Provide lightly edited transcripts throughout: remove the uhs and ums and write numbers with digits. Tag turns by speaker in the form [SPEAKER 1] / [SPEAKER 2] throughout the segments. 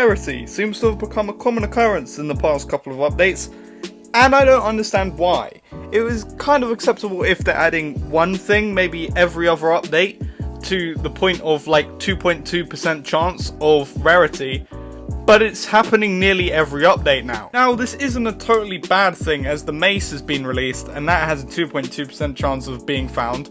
[SPEAKER 1] rarity seems to have become a common occurrence in the past couple of updates, and I don't understand why. It was kind of acceptable if they're adding one thing, maybe every other update, to the point of like 2.2% chance of rarity, but it's happening nearly every update now. Now, this isn't a totally bad thing, as the mace has been released, and that has a 2.2% chance of being found,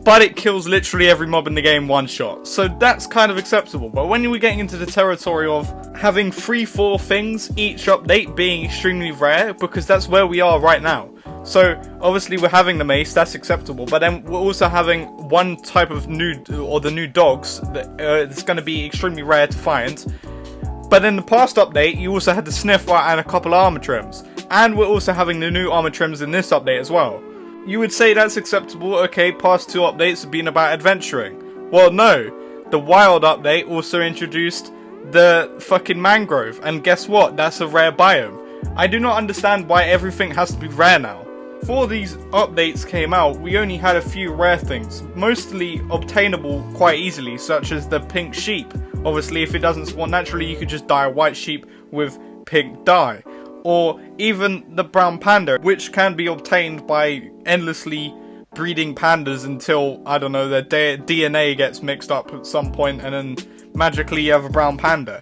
[SPEAKER 1] but it kills literally every mob in the game one shot, so that's kind of acceptable. But when we're getting into the territory of having 3-4 things each update being extremely rare, because that's where we are right now. So obviously we're having the mace, that's acceptable, but then we're also having one type of new, or the new dogs, that it's going to be extremely rare to find. But in the past update, you also had the sniffer and a couple armour trims, and we're also having the new armour trims in this update as well. You would say that's acceptable, okay, past 2 updates have been about adventuring. Well, no, the wild update also introduced the fucking mangrove, and guess what, that's a rare biome. I do not understand why everything has to be rare now. Before these updates came out, we only had a few rare things, mostly obtainable quite easily, such as the pink sheep. Obviously, if it doesn't spawn naturally, you could just dye a white sheep with pink dye. Or even the brown panda, which can be obtained by endlessly breeding pandas until, I don't know, their DNA gets mixed up at some point and then magically you have a brown panda.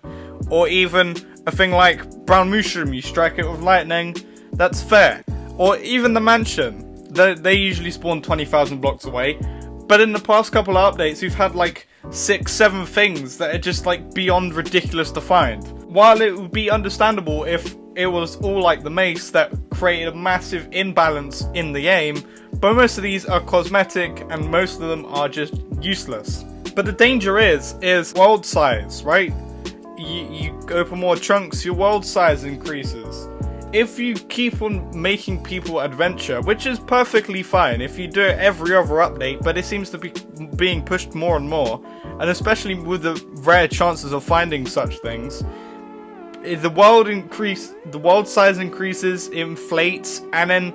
[SPEAKER 1] Or even a thing like brown mushroom, you strike it with lightning, that's fair. Or even the mansion, they usually spawn 20,000 blocks away, but in the past couple of updates we've had like 6-7 things that are just like beyond ridiculous to find. While it would be understandable if it was all like the mace that created a massive imbalance in the game, but most of these are cosmetic and most of them are just useless. But the danger is world size, right? You open more chunks, your world size increases. If you keep on making people adventure, which is perfectly fine if you do it every other update, but it seems to be being pushed more and more, and especially with the rare chances of finding such things, the world size increases, inflates, and then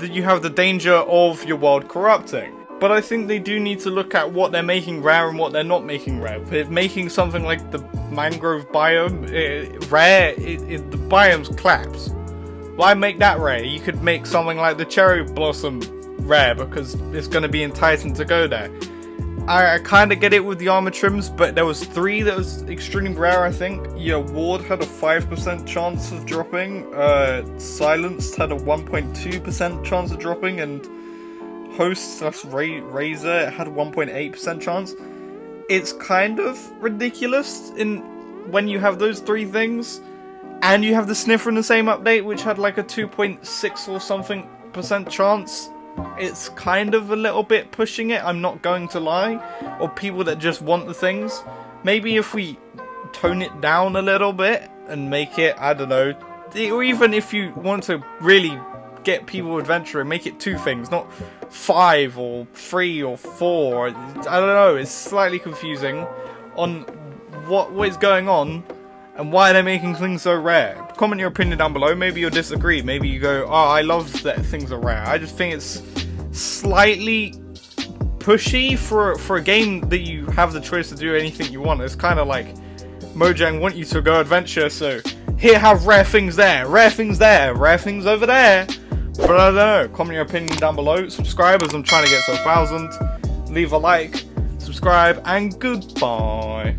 [SPEAKER 1] you have the danger of your world corrupting. But I think they do need to look at what they're making rare and what they're not making rare. If making something like the mangrove biome rare, the biome's collapse. Why make that rare? You could make something like the cherry blossom rare because it's going to be enticing to go there. I kind of get it with the armor trims, but there was 3 that was extremely rare, I think. Yeah, Ward had a 5% chance of dropping, Silenced had a 1.2% chance of dropping, and Host/Razor had a 1.8% chance. It's kind of ridiculous when you have those 3 things, and you have the sniffer in the same update, which had like a 2.6 or something % chance. It's kind of a little bit pushing it, I'm not going to lie. Or people that just want the things. Maybe if we tone it down a little bit and make it, I don't know, or even if you want to really get people adventuring, make it 2 things, not 5 or 3 or 4. I don't know, it's slightly confusing on what is going on and why they're making things so rare. Comment your opinion down below. Maybe you'll disagree. Maybe you go, oh, I love that things are rare. I just think it's slightly pushy for a game that you have the choice to do anything you want. It's kind of like Mojang want you to go adventure, so here, have rare things there, rare things there, rare things over there. But I don't know. Comment your opinion down below. Subscribe, as I'm trying to get to 1,000. Leave a like, subscribe, and goodbye.